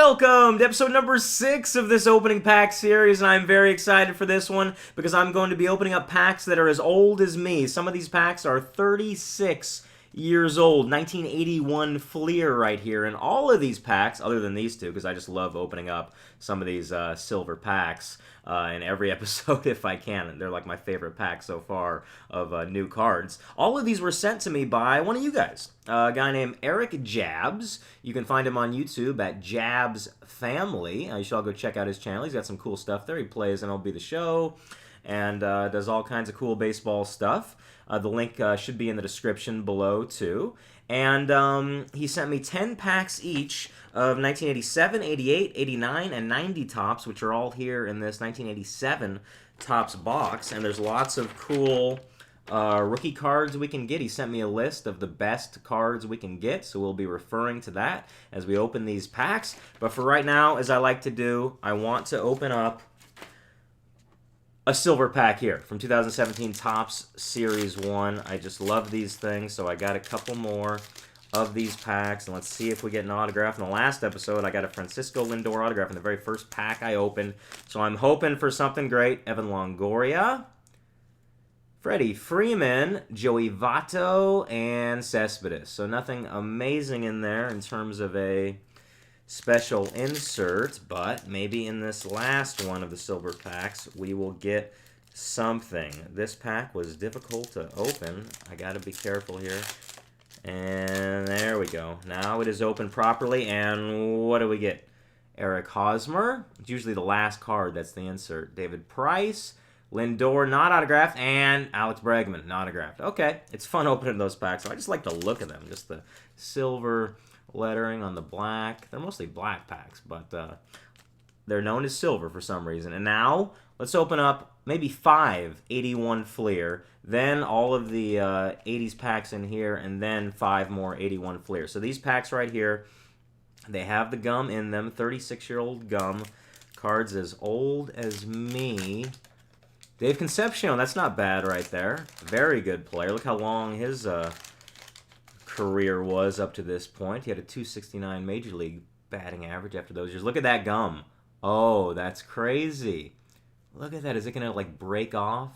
Welcome to episode number 6 of this opening pack series, and I'm very excited for this one because I'm going to be opening up packs that are as old as me. Some of these packs are 36 years old, 1981 Fleer right here, and all of these packs, other than these two, because I just love opening up some of these silver packs in every episode if I can. They're like my favorite pack so far of new cards. All of these were sent to me by one of you guys, a guy named Eric Jabs. You can find him on YouTube at Jabs Family. You should all go check out his channel. He's got some cool stuff there. He plays MLB The Show and does all kinds of cool baseball stuff. The link should be in the description below, too. And he sent me 10 packs each of 1987, 88, 89, and 90 tops, which are all here in this 1987 tops box. And there's lots of cool rookie cards we can get. He sent me a list of the best cards we can get, so we'll be referring to that as we open these packs. But for right now, as I like to do, I want to open up a silver pack here from 2017 Topps Series 1. I just love these things, so I got a couple more of these packs, and let's see if we get an autograph. In the last episode, I got a Francisco Lindor autograph in the very first pack I opened, so I'm hoping for something great. Evan Longoria, Freddie Freeman, Joey Votto, and Cespedes. So nothing amazing in there in terms of a special insert, but maybe in this last one of the silver packs we will get something. This pack was difficult to open. I gotta be careful here. And there we go. Now it is open properly, and what do we get? Eric Hosmer. It's usually the last card that's the insert. David Price, Lindor, not autographed, and Alex Bregman, not autographed. Okay, it's fun opening those packs. So I just like to look at them. Just the silver lettering on the black. They're mostly black packs, but they're known as silver for some reason. And now let's open up maybe 5 81 Fleer, then all of the 80s packs in here, and then 5 more 81 Fleer. So these packs right here, they have the gum in them, 36-year-old gum. Cards as old as me. Dave Concepcion, that's not bad right there. Very good player. Look how long his career was up to this point. He had a 269 Major League batting average after those years. Look at that gum. Oh, that's crazy. Look at that. Is it going to, like, break off?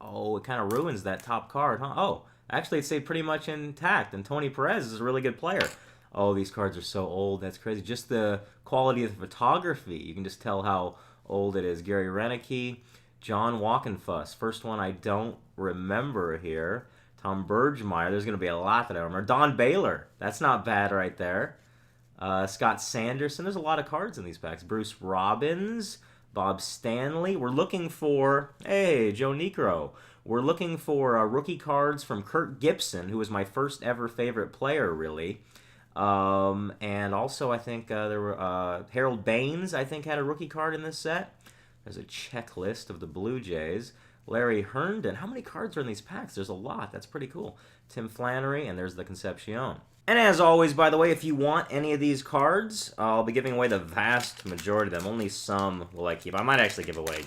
Oh, it kind of ruins that top card, huh? Oh, actually, it stayed pretty much intact, and Tony Perez is a really good player. Oh, these cards are so old. That's crazy. Just the quality of the photography. You can just tell how old it is. Gary Renicky, John Walkenfuss. First one I don't remember here. Tom Bergmeyer. There's going to be a lot that I remember. Don Baylor. That's not bad right there. Scott Sanderson. There's a lot of cards in these packs. Bruce Robbins. Bob Stanley. We're looking for, hey, Joe Niekro. We're looking for rookie cards from Kirk Gibson, who was my first ever favorite player, really. And also, I think there were Harold Baines, I think, had a rookie card in this set. There's a checklist of the Blue Jays. Larry Herndon. How many cards are in these packs? There's a lot. That's pretty cool. Tim Flannery, and there's the Concepcion. And as always, by the way, if you want any of these cards, I'll be giving away the vast majority of them. Only some will I keep. I might actually give away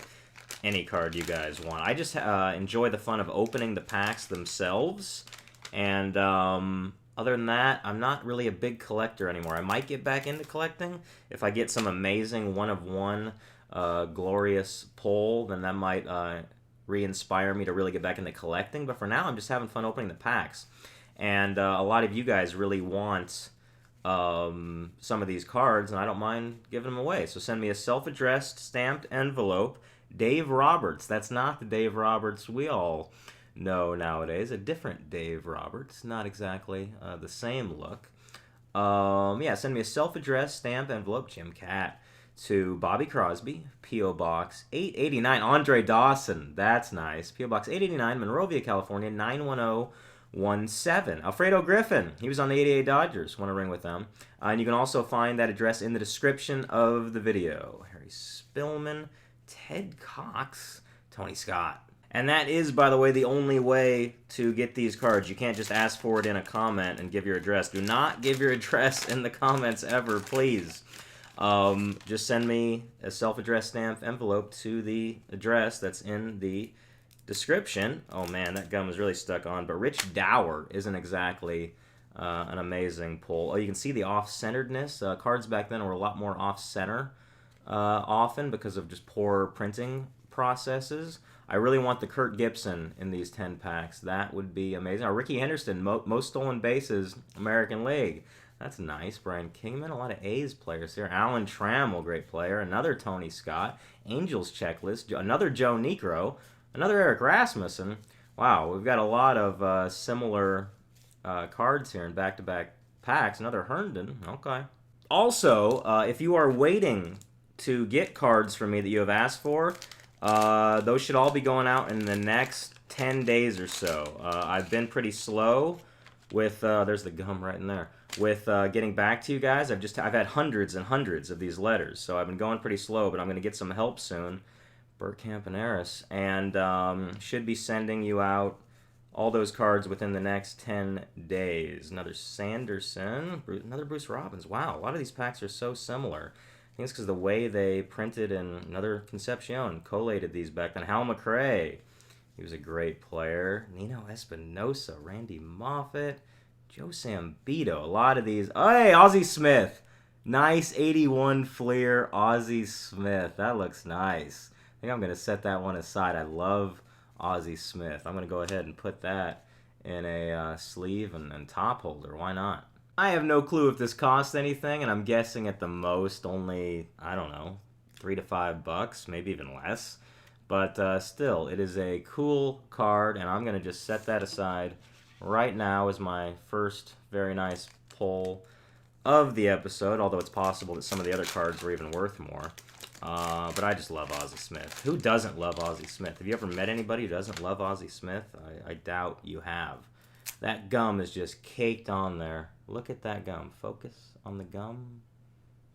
any card you guys want. I just enjoy the fun of opening the packs themselves. And other than that, I'm not really a big collector anymore. I might get back into collecting if I get some amazing one-of-one glorious pull. Then that might re-inspire me to really get back into collecting. But for now, I'm just having fun opening the packs. And a lot of you guys really want some of these cards, and I don't mind giving them away. So send me a self-addressed stamped envelope. Dave Roberts. That's not the Dave Roberts we all know nowadays. A different Dave Roberts. Not exactly the same look. Yeah, send me a self-addressed stamped envelope. Jim Cat. To Bobby Crosby, P.O. Box 889. Andre Dawson. That's nice. P.O. Box 889, Monrovia, California, 91017. Alfredo Griffin. He was on the 88 Dodgers. Want to ring with them. And you can also find that address in the description of the video. Harry Spillman, Ted Cox, Tony Scott. And that is, by the way, the only way to get these cards. You can't just ask for it in a comment and give your address. Do not give your address in the comments ever, please. Just send me a self-addressed stamped envelope to the address that's in the description. Oh man, that gum is really stuck on. But Rich Dower isn't exactly An amazing pull. Oh, you can see the off-centeredness. Cards back then were a lot more off-center often because of just poor printing processes. I really want the Kurt Gibson in these 10 packs. That would be amazing. Ricky Henderson, most stolen bases, American League. That's nice. Brian Kingman, a lot of A's players here. Alan Trammell, great player. Another Tony Scott. Angels checklist. Another Joe Niekro. Another Eric Rasmussen. Wow, we've got a lot of similar cards here in back-to-back packs. Another Herndon. Okay. Also, if you are waiting to get cards from me that you have asked for, those should all be going out in the next 10 days or so. I've been pretty slow with, there's the gum right in there, with getting back to you guys. I've had hundreds and hundreds of these letters, so I've been going pretty slow, but I'm going to get some help soon. Bergkamp and Harris, and should be sending you out all those cards within the next 10 days. Another Sanderson, another Bruce Robbins. Wow, a lot of these packs are so similar. I think it's because the way they printed, and another Concepcion collated these back then. Hal McRae, he was a great player. Nino Espinosa, Randy Moffat, Joe Sambito. A lot of these. Oh, hey, Ozzie Smith. Nice 81 Fleer Ozzie Smith. That looks nice. I think I'm going to set that one aside. I love Ozzie Smith. I'm going to go ahead and put that in a sleeve and top holder. Why not? I have no clue if this costs anything, and I'm guessing at the most only, I don't know, $3 to $5, maybe even less. But still, it is a cool card, and I'm going to just set that aside right now as my first very nice pull of the episode, although it's possible that some of the other cards were even worth more. But I just love Ozzie Smith. Who doesn't love Ozzie Smith? Have you ever met anybody who doesn't love Ozzie Smith? I doubt you have. That gum is just caked on there. Look at that gum. Focus on the gum.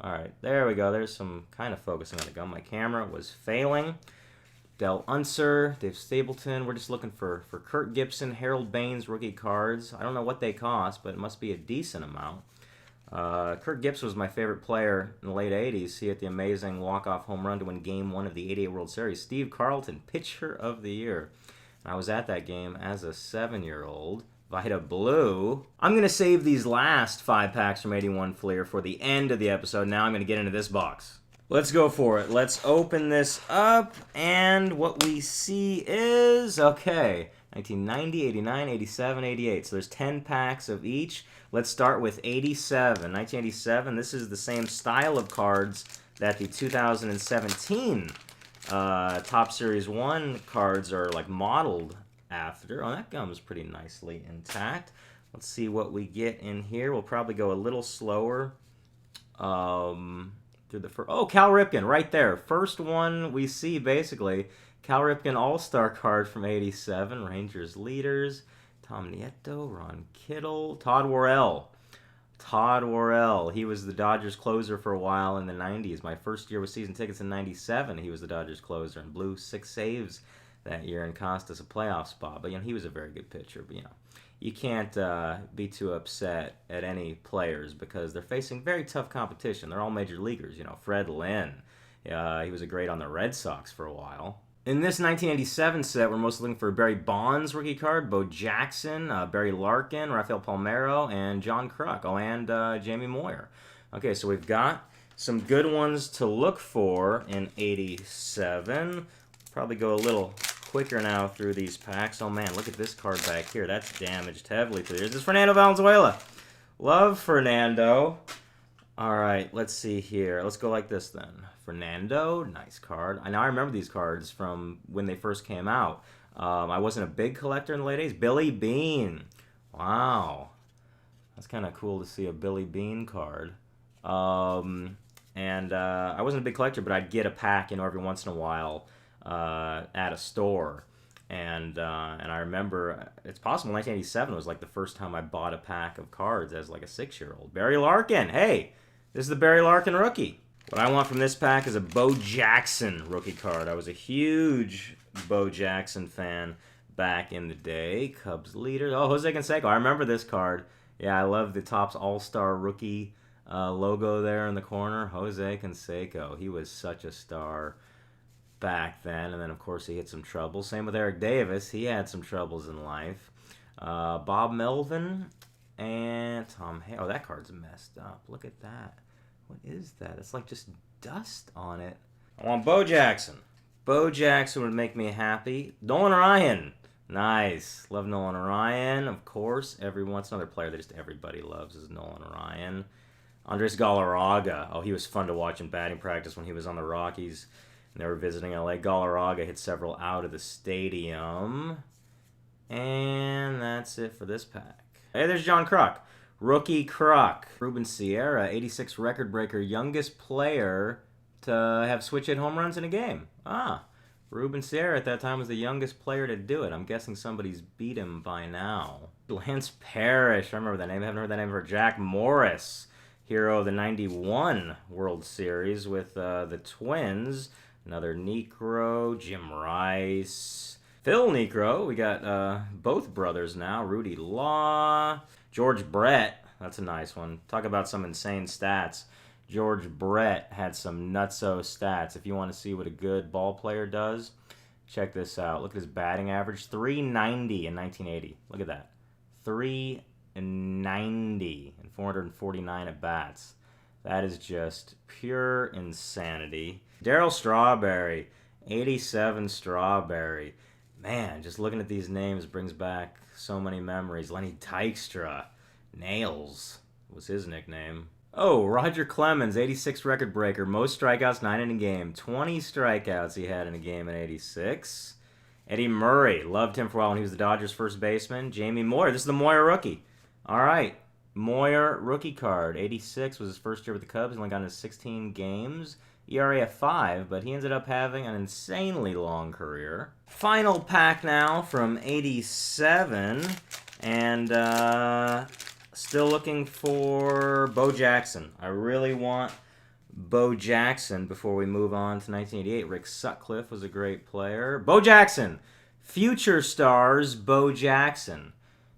Alright, there we go. There's some kind of focusing on the gum. My camera was failing. Del Unser, Dave Stapleton. We're just looking for Kurt Gibson, Harold Baines rookie cards. I don't know what they cost, but it must be a decent amount. Kurt Gibson was my favorite player in the late 80s. He hit the amazing walk-off home run to win Game 1 of the '88 World Series. Steve Carlton, Pitcher of the Year. I was at that game as a 7-year-old. Vita Blue. I'm going to save these last 5 packs from 81 Fleer for the end of the episode. Now I'm going to get into this box. Let's go for it. Let's open this up, and what we see is, okay, 1990, 89, 87, 88. So there's 10 packs of each. Let's start with 87. 1987, this is the same style of cards that the 2017 Top Series 1 cards are like modeled after. Oh, that gum is pretty nicely intact. Let's see what we get in here. We'll probably go a little slower. Through the first, oh, Cal Ripken, right there. First one we see, basically. Cal Ripken All-Star card from 87. Rangers leaders. Tom Nieto, Ron Kittle, Todd Worrell. Todd Worrell. He was the Dodgers closer for a while in the 90s. My first year with season tickets in 97, he was the Dodgers closer and blew 6 saves that year and cost us a playoff spot. But, he was a very good pitcher. But, you can't be too upset at any players because they're facing very tough competition. They're all major leaguers. Fred Lynn. He was a great on the Red Sox for a while. In this 1987 set, we're mostly looking for Barry Bonds rookie card, Bo Jackson, Barry Larkin, Rafael Palmeiro, and John Kruk. Oh, and Jamie Moyer. Okay, so we've got some good ones to look for in 87. Probably go a little quicker now through these packs. Oh, man, look at this card back here. That's damaged heavily through here. This is Fernando Valenzuela. Love Fernando. All right, let's see here. Let's go like this then. Fernando, nice card. I remember these cards from when they first came out. I wasn't a big collector in the late 80s. Billy Bean. Wow. That's kind of cool to see a Billy Bean card. I wasn't a big collector, but I'd get a pack, every once in a while at a store. And I remember, it's possible 1987 was like the first time I bought a pack of cards as like a 6-year-old. Barry Larkin. Hey, this is the Barry Larkin rookie. What I want from this pack is a Bo Jackson rookie card. I was a huge Bo Jackson fan back in the day. Cubs leader. Oh, Jose Canseco. I remember this card. Yeah, I love the Topps All-Star rookie logo there in the corner. Jose Canseco. He was such a star back then. And then, of course, he hit some trouble. Same with Eric Davis. He had some troubles in life. Bob Melvin. And Tom Hay. Oh, that card's messed up. Look at that. What is that? It's like just dust on it. I want Bo Jackson. Bo Jackson would make me happy. Nolan Ryan. Nice. Love Nolan Ryan, of course. Every once another player that just everybody loves is Nolan Ryan. Andres Galarraga. Oh, he was fun to watch in batting practice when he was on the Rockies. And they were visiting LA. Galarraga hit several out of the stadium. And that's it for this pack. Hey, there's John Kruk. Rookie Kruk. Ruben Sierra, 86 record breaker, youngest player to have switch hit home runs in a game. Ruben Sierra at that time was the youngest player to do it. I'm guessing somebody's beat him by now. Lance Parrish. I remember that name. I haven't heard that name for Jack Morris. Hero of the 91 World Series with the Twins. Another Necro. Jim Rice. Phil Necro. We got both brothers now. Rudy Law. George Brett. That's a nice one. Talk about some insane stats. George Brett had some nutso stats. If you want to see what a good ball player does, check this out. Look at his batting average. 390 in 1980. Look at that. 390 and 449 at bats. That is just pure insanity. Darryl Strawberry. 87 Strawberry. Man, just looking at these names brings back so many memories. Lenny Dykstra. Nails was his nickname. Oh, Roger Clemens, 86 record breaker. Most strikeouts, 9 in a game. 20 strikeouts he had in a game in 86. Eddie Murray, loved him for a while when he was the Dodgers' first baseman. Jamie Moyer, this is the Moyer rookie. All right, Moyer rookie card. 86 was his first year with the Cubs. He only got into 16 games. ERA of 5, but he ended up having an insanely long career. Final pack now from 87. And still looking for Bo Jackson. I really want Bo Jackson before we move on to 1988. Rick Sutcliffe was a great player. Bo Jackson. Future Stars, Bo Jackson.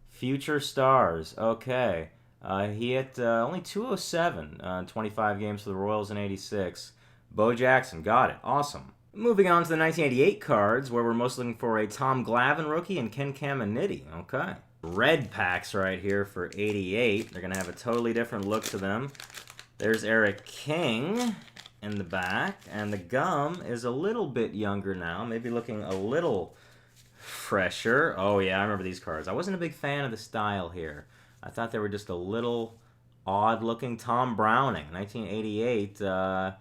Future Stars. Okay. He hit only 207 25 games for the Royals in 86. Bo Jackson. Got it. Awesome. Moving on to the 1988 cards, where we're most looking for a Tom Glavine rookie and Ken Caminiti. Okay. Red packs right here for 88. They're going to have a totally different look to them. There's Eric King in the back, and the gum is a little bit younger now, maybe looking a little fresher. Oh yeah, I remember these cards. I wasn't a big fan of the style here. I thought they were just a little odd looking. Tom Browning, 1988.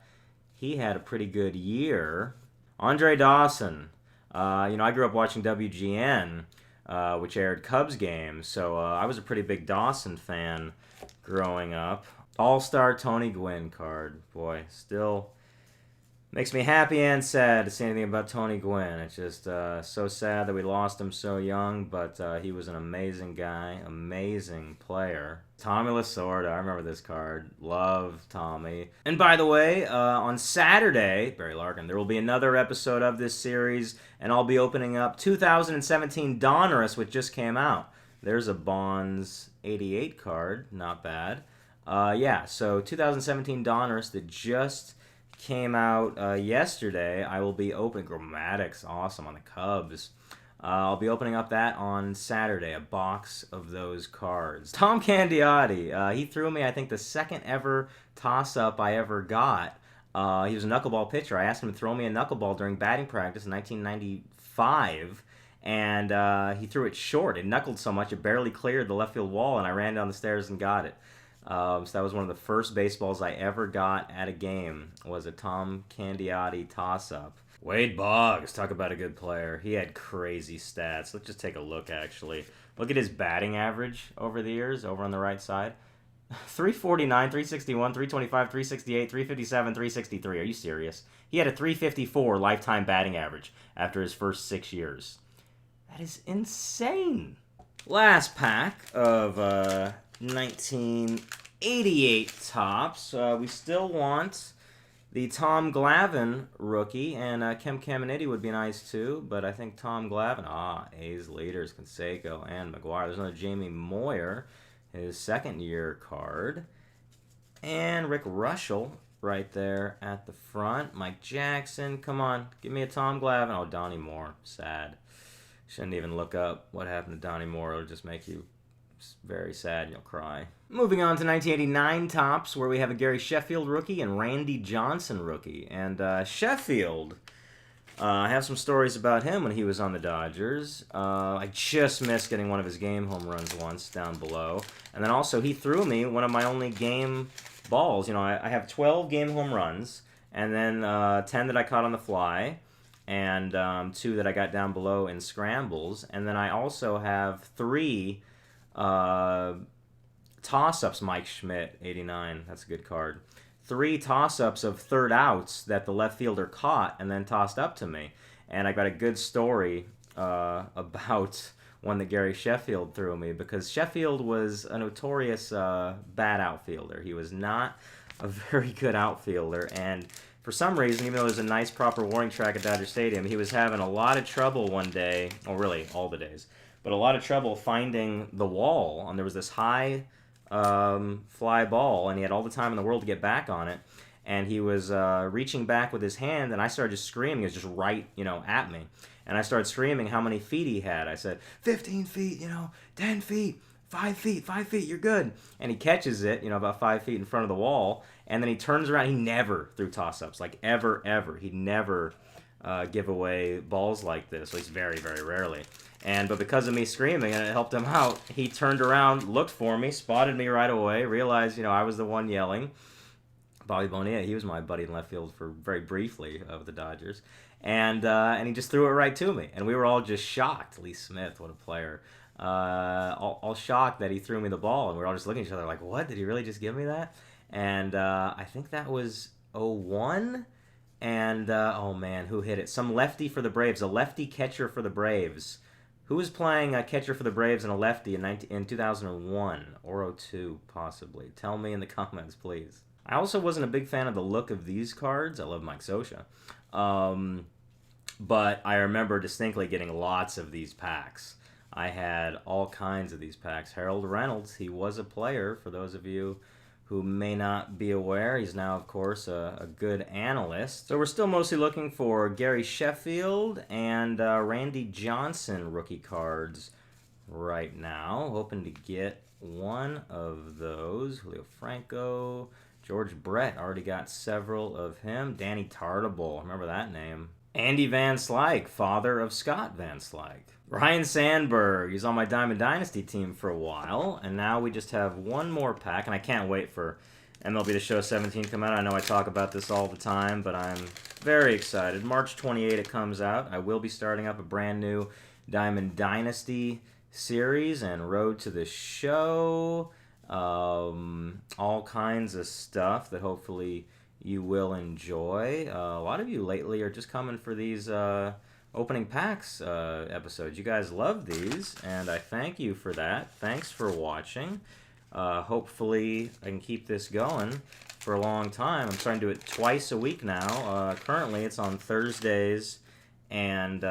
He had a pretty good year. Andre Dawson. I grew up watching WGN. Which aired Cubs games, so I was a pretty big Dawson fan growing up. All-Star Tony Gwynn card. Boy, still makes me happy and sad to say anything about Tony Gwynn. It's just so sad that we lost him so young, but he was an amazing guy, amazing player. Tommy Lasorda, I remember this card. Love Tommy. And by the way, on Saturday, Barry Larkin, there will be another episode of this series, and I'll be opening up 2017 Donruss, which just came out. There's a Bonds 88 card, not bad. So 2017 Donruss that just came out yesterday. I will be opening Grammatics, awesome, on the Cubs. I'll be opening up that on Saturday, a box of those cards. Tom Candiotti, he threw me, I think, the second ever toss-up I ever got. He was a knuckleball pitcher. I asked him to throw me a knuckleball during batting practice in 1995, and he threw it short. It knuckled so much it barely cleared the left field wall, and I ran down the stairs and got it. So that was one of the first baseballs I ever got at a game, was a Tom Candiotti toss-up. Wade Boggs, talk about a good player. He had crazy stats. Let's just take a look, actually. Look at his batting average over the years, over on the right side. 349, 361, 325, 368, 357, 363. Are you serious? He had a 354 lifetime batting average after his first 6 years. That is insane. Last pack of 1988 tops. We still want the Tom Glavine rookie, and Ken Caminiti would be nice too, but I think Tom Glavine, A's leaders, Canseco and McGuire. There's another Jamie Moyer, his second year card. And Rick Russell right there at the front. Mike Jackson, come on, give me a Tom Glavine. Oh, Donnie Moore, sad. Shouldn't even look up what happened to Donnie Moore. It'll just make you It's very sad, and you'll cry. Moving on to 1989 Topps, where we have a Gary Sheffield rookie and Randy Johnson rookie. And Sheffield, I have some stories about him when he was on the Dodgers. I just missed getting one of his game home runs once down below. And then also, he threw me one of my only game balls. You know, I have 12 game home runs, and then 10 that I caught on the fly, and 2 that I got down below in scrambles. And then I also have 3 toss-ups. Mike Schmidt, 89. That's a good card. 3 toss-ups of third outs that the left fielder caught and then tossed up to me. And I got a good story about one that Gary Sheffield threw me, because Sheffield was a notorious bad outfielder. He was not a very good outfielder, and for some reason, even though there's a nice proper warning track at Dodger Stadium, he was having a lot of trouble one day, or really all the days, but a lot of trouble finding the wall. And there was this high fly ball, and he had all the time in the world to get back on it. And he was reaching back with his hand, and I started just screaming. He was just right, at me. And I started screaming how many feet he had. I said, 15 feet, 10 feet, 5 feet, 5 feet, you're good. And he catches it, about 5 feet in front of the wall. And then he turns around. He never threw toss-ups, like ever. He'd never give away balls like this, at least very, very rarely. But because of me screaming and it helped him out, he turned around, looked for me, spotted me right away, realized, I was the one yelling. Bobby Bonilla, he was my buddy in left field for very briefly of the Dodgers. And he just threw it right to me. And we were all just shocked. Lee Smith, what a player. All shocked that he threw me the ball. And we were all just looking at each other like, what? Did he really just give me that? And I think that was 01. And, oh man, who hit it? Some lefty for the Braves, a lefty catcher for the Braves. Who was playing a catcher for the Braves and a lefty in 2001 or 02, possibly? Tell me in the comments, please. I also wasn't a big fan of the look of these cards. I love Mike Scioscia. But I remember distinctly getting lots of these packs. I had all kinds of these packs. Harold Reynolds, he was a player, for those of you who may not be aware. He's now, of course, a good analyst. So we're still mostly looking for Gary Sheffield and Randy Johnson rookie cards right now. Hoping to get one of those. Julio Franco, George Brett, already got several of him. Danny Tartable, remember that name. Andy Van Slyke, father of Scott Van Slyke. Ryan Sandberg, he's on my Diamond Dynasty team for a while, and now we just have one more pack, and I can't wait for MLB The Show 17 to come out. I know I talk about this all the time, but I'm very excited. March 28 it comes out. I will be starting up a brand new Diamond Dynasty series and Road to the Show. All kinds of stuff that hopefully you will enjoy. A lot of you lately are just coming for these opening packs episodes. You guys love these, and I thank you for that. Thanks for watching. Hopefully I can keep this going for a long time. I'm starting to do it twice a week now. Currently it's on Thursdays and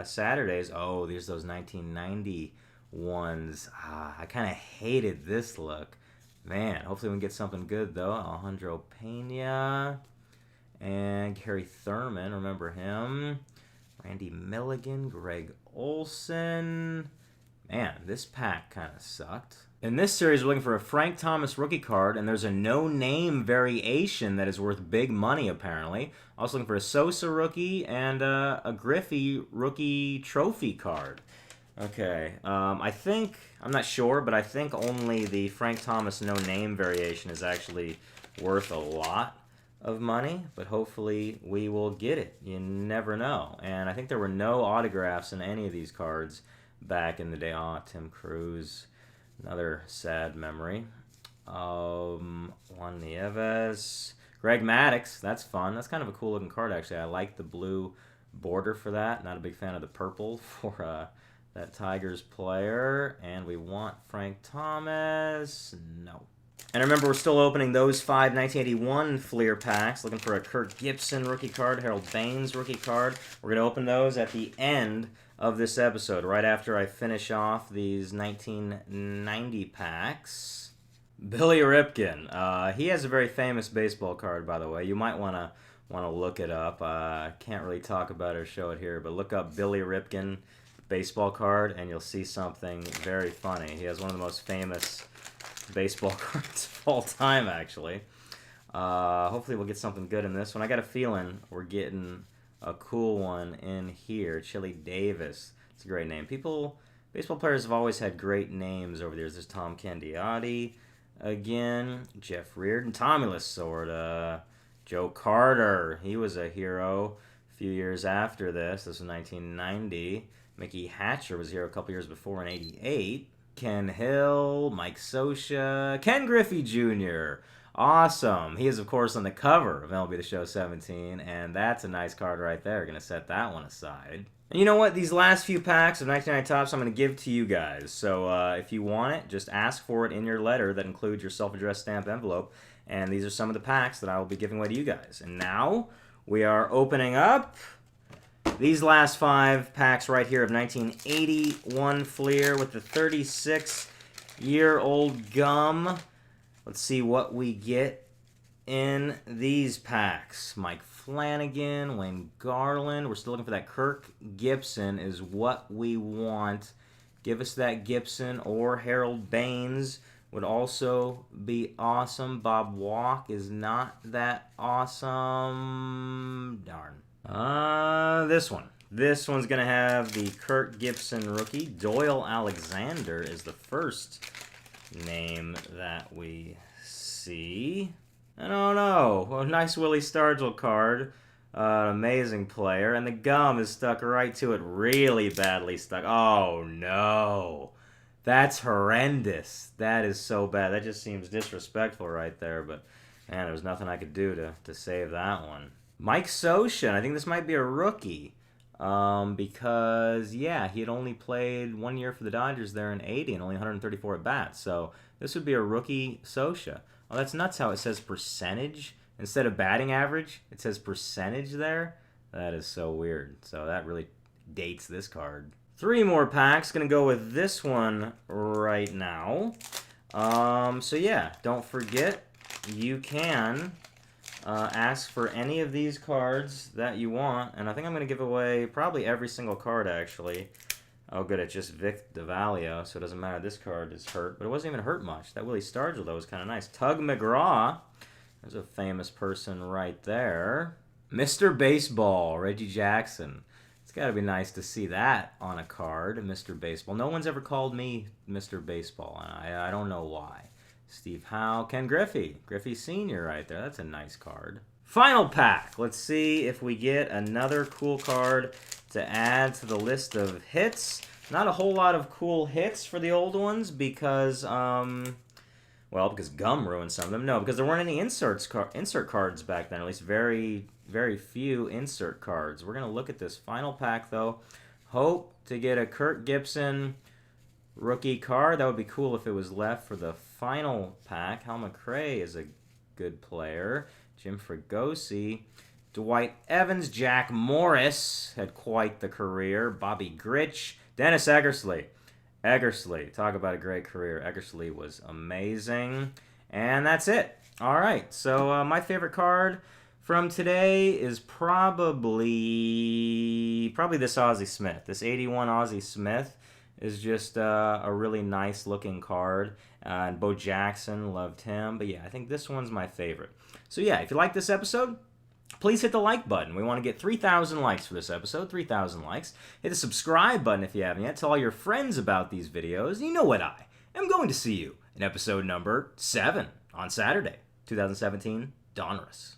Saturdays. Oh, there's those 1990 ones. I kind of hated this look. Man, hopefully we can get something good, though. Alejandro Pena and Gary Thurman, remember him. Randy Milligan, Greg Olson. Man, this pack kind of sucked. In this series, we're looking for a Frank Thomas rookie card, and there's a no-name variation that is worth big money, apparently. Also looking for a Sosa rookie and a Griffey rookie trophy card. Okay, I think, I'm not sure, but I think only the Frank Thomas no-name variation is actually worth a lot of money, but hopefully we will get it. You never know. And I think there were no autographs in any of these cards back in the day. Ah, Tim Cruz, another sad memory. Juan Nieves, Greg Maddux, that's fun. That's kind of a cool looking card, actually. I like the blue border for that. Not a big fan of the purple for that Tigers player. And we want Frank Thomas. No. And remember, we're still opening those 5 1981 Fleer packs. Looking for a Kirk Gibson rookie card, Harold Baines rookie card. We're going to open those at the end of this episode, right after I finish off these 1990 packs. Billy Ripken. He has a very famous baseball card, by the way. You might want to look it up. Can't really talk about it or show it here, but look up Billy Ripken. baseball card, and you'll see something very funny. He has one of the most famous baseball cards of all time, actually. Hopefully we'll get something good in this one. I got a feeling we're getting a cool one in here. Chili Davis. It's a great name. Baseball players have always had great names over the years. There's Tom Candiotti again. Jeff Reardon. Tommy Lasorda. Joe Carter. He was a hero a few years after this. This was 1990. Mickey Hatcher was here a couple years before in 88. Ken Hill. Mike Scioscia. Ken Griffey Jr. Awesome. He is, of course, on the cover of MLB The Show 17, and that's a nice card right there. Going to set that one aside. And you know what? These last few packs of 1999 Topps I'm going to give to you guys. So if you want it, just ask for it in your letter that includes your self-addressed stamped envelope. And these are some of the packs that I will be giving away to you guys. And now we are opening up these last 5 packs right here of 1981 Fleer with the 36-year-old gum. Let's see what we get in these packs. Mike Flanagan, Wayne Garland. We're still looking for that. Kirk Gibson is what we want. Give us that Gibson, or Harold Baines would also be awesome. Bob Walk is not that awesome. Darn. This one. This one's going to have the Kirk Gibson rookie. Doyle Alexander is the first name that we see. And oh no, a nice Willie Stargell card. An amazing player. And the gum is stuck right to it. Really badly stuck. Oh no. That's horrendous. That is so bad. That just seems disrespectful right there. But man, there was nothing I could do to save that one. Mike Scioscia. I think this might be a rookie. Because, yeah, he had only played 1 year for the Dodgers there in 80 and only 134 at bats. So this would be a rookie Scioscia. Oh, that's nuts how it says percentage. Instead of batting average, it says percentage there. That is so weird. So that really dates this card. 3 more packs. Going to go with this one right now. So, yeah, don't forget, you can ask for any of these cards that you want, and I think I'm going to give away probably every single card, actually. Oh, good, it's just Vic DeValio, so it doesn't matter. This card is hurt, but it wasn't even hurt much. That Willie Stargell, though, was kind of nice. Tug McGraw, there's a famous person right there. Mr. Baseball, Reggie Jackson. It's got to be nice to see that on a card, Mr. Baseball. No one's ever called me Mr. Baseball, and I don't know why. Steve Howe, Ken Griffey. Griffey Sr. right there. That's a nice card. Final pack. Let's see if we get another cool card to add to the list of hits. Not a whole lot of cool hits for the old ones because, because gum ruined some of them. No, because there weren't any insert cards back then. At least very, very few insert cards. We're going to look at this final pack, though. Hope to get a Kirk Gibson rookie card. That would be cool if it was left for the final pack. Hal McRae is a good player. Jim Fregosi. Dwight Evans. Jack Morris had quite the career. Bobby Grich. Dennis Eggersley. Talk about a great career. Eggersley was amazing. And that's it. All right. So my favorite card from today is probably this Ozzie Smith. This 81 Ozzie Smith is just a really nice looking card. And Bo Jackson, loved him. But yeah, I think this one's my favorite. So yeah, if you like this episode, please hit the like button. We want to get 3,000 likes for this episode, 3,000 likes. Hit the subscribe button if you haven't yet. Tell all your friends about these videos. You know what I am going to see you in episode number 7 on Saturday, 2017, Donruss.